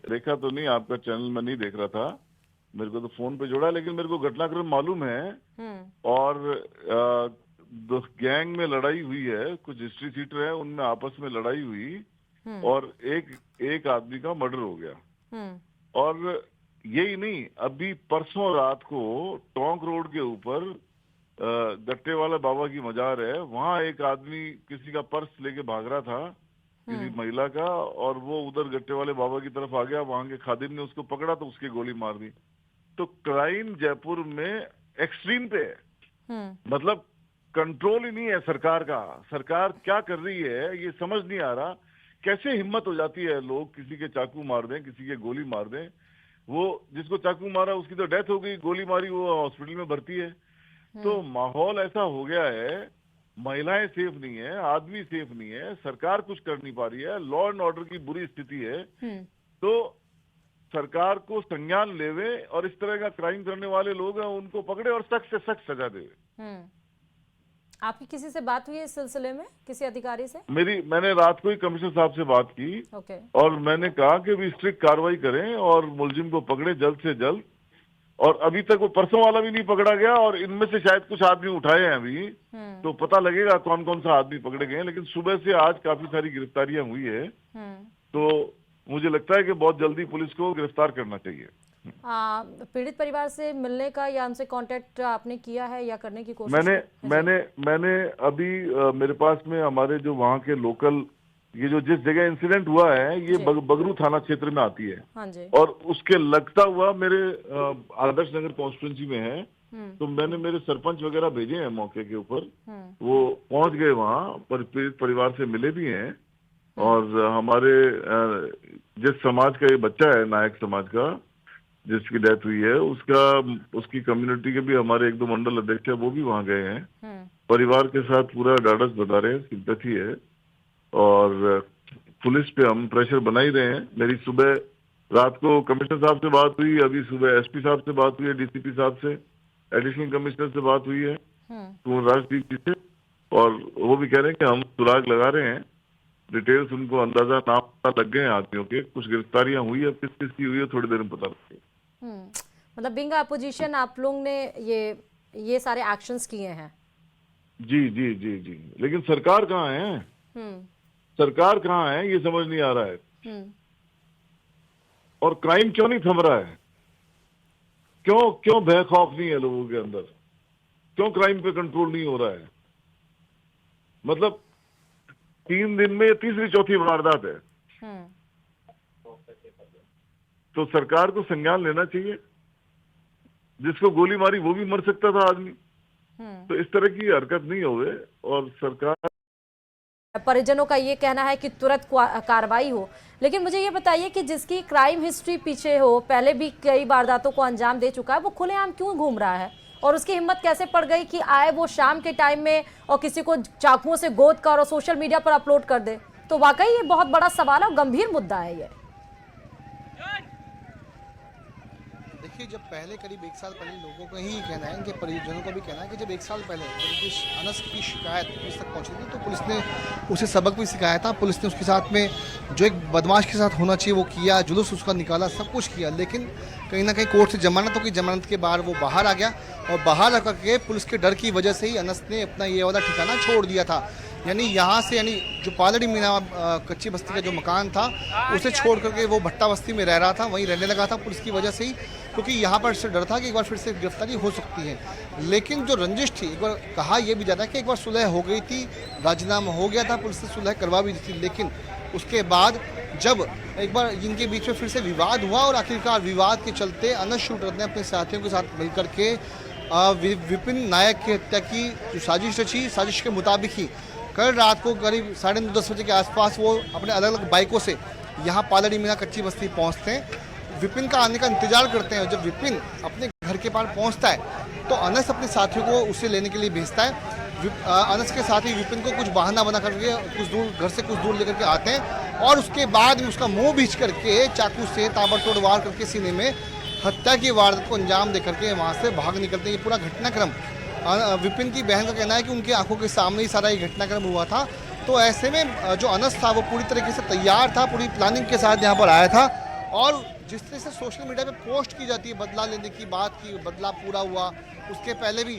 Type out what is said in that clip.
देखा तो नहीं, आपका चैनल में नहीं देख रहा था, मेरे को तो फोन पे जोड़ा, लेकिन मेरे को घटनाक्रम मालूम है। और दो गैंग में लड़ाई हुई है, कुछ हिस्ट्री सीटर है, उनमें आपस में लड़ाई हुई और एक आदमी का मर्डर हो गया। और यही नहीं, अभी परसों रात को टोंक रोड के ऊपर गट्टे वाला बाबा की मजार है, वहां एक आदमी किसी का पर्स लेके भाग रहा था, किसी महिला का, और वो उधर गट्टे वाले बाबा की तरफ आ गया, वहां के खादिम ने उसको पकड़ा तो उसकी गोली मार दी। तो क्राइम जयपुर में एक्सट्रीम पे है। मतलब कंट्रोल ही नहीं है सरकार का। सरकार क्या कर रही है ये समझ नहीं आ रहा। कैसे हिम्मत हो जाती है लोग किसी के चाकू मार दें, किसी के गोली मार दें। वो जिसको चाकू मारा उसकी तो डेथ हो गई, गोली मारी वो हॉस्पिटल में भर्ती है। तो माहौल ऐसा हो गया है, महिलाएं सेफ नहीं है, आदमी सेफ नहीं है, सरकार कुछ कर नहीं पा रही है, लॉ एंड ऑर्डर की बुरी स्थिति है। तो सरकार को संज्ञान लेवे और इस तरह का क्राइम करने वाले लोग हैं उनको पकड़े और सख्त से सख्त सजा देवे। आपकी किसी से बात हुई है इस सिलसिले में, किसी अधिकारी से? मैंने रात को ही कमिश्नर साहब से बात की। और मैंने कहा कि भी स्ट्रिक्ट कार्रवाई करें और मुलजिम को पकड़े जल्द से जल्द। और अभी तक वो परसों वाला भी नहीं पकड़ा गया, और इनमें से शायद कुछ आदमी उठाए हैं अभी, तो पता लगेगा कौन कौन सा आदमी पकड़े गए हैं। लेकिन सुबह से आज काफी सारी गिरफ्तारियां हुई है, तो मुझे लगता है कि बहुत जल्दी पुलिस को गिरफ्तार करना चाहिए। पीड़ित परिवार से मिलने का या उनसे कांटेक्ट आपने किया है या करने की कोशिश? मैंने अभी मेरे पास में हमारे जो वहाँ के लोकल, ये जो जिस जगह इंसिडेंट हुआ है ये बगरू थाना क्षेत्र में आती है। हाँ जी। और उसके लगता हुआ मेरे आदर्श नगर कॉन्स्टिट्यूंसी में है, तो मैंने मेरे सरपंच वगैरह भेजे हैं मौके के ऊपर, वो पहुंच गए वहाँ पर, पीड़ित परिवार से मिले भी हैं। और हमारे जिस समाज का ये बच्चा है, नायक समाज का, जिसकी डेथ हुई है, उसकी कम्युनिटी के भी हमारे एक दो मंडल अध्यक्ष है, वो भी वहाँ गए हैं। परिवार के साथ पूरा डाढ़स बता रहे हैं, सिंपैथी है। और पुलिस पे हम प्रेशर बना ही रहे हैं। मेरी सुबह रात को कमिश्नर साहब से बात हुई, अभी सुबह एसपी साहब से बात हुई है, डीसीपी साहब से, एडिशनल कमिश्नर से बात हुई है राजदीप जी से, और वो भी कह रहे हैं कि हम सुराग लगा रहे हैं। डिटेल्स उनको अंदाजा नाम लग गए हैं आदमियों के, कुछ गिरफ्तारियां हुई है, किस किस की हुई है थोड़ी देर में पता लगेगा। मतलब बिंग अपोजिशन आप लोग ने ये सारे एक्शंस किए हैं? जी जी जी जी, लेकिन सरकार कहाँ है? सरकार कहाँ है ये समझ नहीं आ रहा है। और क्राइम क्यों नहीं थम रहा है? क्यों भय खौफ नहीं है लोगों के अंदर? क्यों क्राइम पे कंट्रोल नहीं हो रहा है? मतलब 3 दिन में तीसरी चौथी वारदात है। तो सरकार को संज्ञान लेना चाहिए। जिसको गोली मारी वो भी मर सकता था आदमी। तो इस तरह की हरकत नहीं होवे। और सरकार, परिजनों का ये कहना है कि तुरंत कार्रवाई हो। लेकिन मुझे ये बताइए कि जिसकी क्राइम हिस्ट्री पीछे हो, पहले भी कई वारदातों को अंजाम दे चुका है, वो खुलेआम क्यों घूम रहा है? और उसकी हिम्मत कैसे पड़ गई कि आए वो शाम के टाइम में और किसी को चाकुओं से गोद कर और सोशल मीडिया पर अपलोड कर दे? तो वाकई ये बहुत बड़ा सवाल है और गंभीर मुद्दा है ये। देखिए, जब पहले करीब 1 साल पहले लोगों का ही कहना है, इनके परिजनों का भी कहना है कि जब 1 साल पहले जब अनस की शिकायत पुलिस तक पहुंची थी, तो पुलिस ने उसे सबक भी सिखाया था। पुलिस ने उसके साथ में जो एक बदमाश के साथ होना चाहिए वो किया, जुलूस उसका निकाला, सब कुछ किया। लेकिन कहीं ना कहीं कोर्ट से जमानत हो गई, जमानत के बाद वो बाहर आ गया, और बाहर आकर के पुलिस के डर की वजह से ही अनस ने अपना ये वाला ठिकाना छोड़ दिया था। यानी यहाँ से, यानी जो पालड़ी मीना कच्ची बस्ती का जो मकान था उसे छोड़ करके वो भट्टा बस्ती में रह रहा था, वहीं रहने लगा था पुलिस की वजह से ही, क्योंकि यहाँ पर से डर था कि एक बार फिर से गिरफ्तारी हो सकती है। लेकिन जो रंजिश थी, एक बार कहा यह भी जाता है कि एक बार सुलह हो गई थी, राजीनामा हो गया था, पुलिस से सुलह करवा भी दी थी। लेकिन उसके बाद जब एक बार इनके बीच में फिर से विवाद हुआ, और आखिरकार विवाद के चलते अनस शूटर ने अपने साथियों के साथ मिलकर के विपिन नायक की हत्या की जो साजिश रची, साजिश के मुताबिक ही कल रात को करीब 9:30-10 बजे के आसपास वो अपने अलग अलग बाइकों से यहाँ पालड़ी मीना कच्ची बस्ती पहुँचते हैं, विपिन का आने का इंतजार करते हैं। जब विपिन अपने घर के पास पहुँचता है तो अनस अपने साथियों को उसे लेने के लिए भेजता है। अनस के साथी विपिन को कुछ बहाना बना करके कुछ दूर, घर से कुछ दूर लेकर के आते हैं, और उसके बाद में उसका मुँह भींच करके चाकू से ताबड़तोड़ वार करके सीने में हत्या की वारदात को अंजाम दे करके वहाँ से भाग निकलते हैं। ये पूरा घटनाक्रम विपिन की बहन का कहना है कि उनकी आंखों के सामने ही सारा ये घटनाक्रम हुआ था। तो ऐसे में जो अनस था वो पूरी तरीके से तैयार था, पूरी प्लानिंग के साथ यहाँ पर आया था, और जिस तरह से सोशल मीडिया पे पोस्ट की जाती है बदला लेने की बात की, बदला पूरा हुआ, उसके पहले भी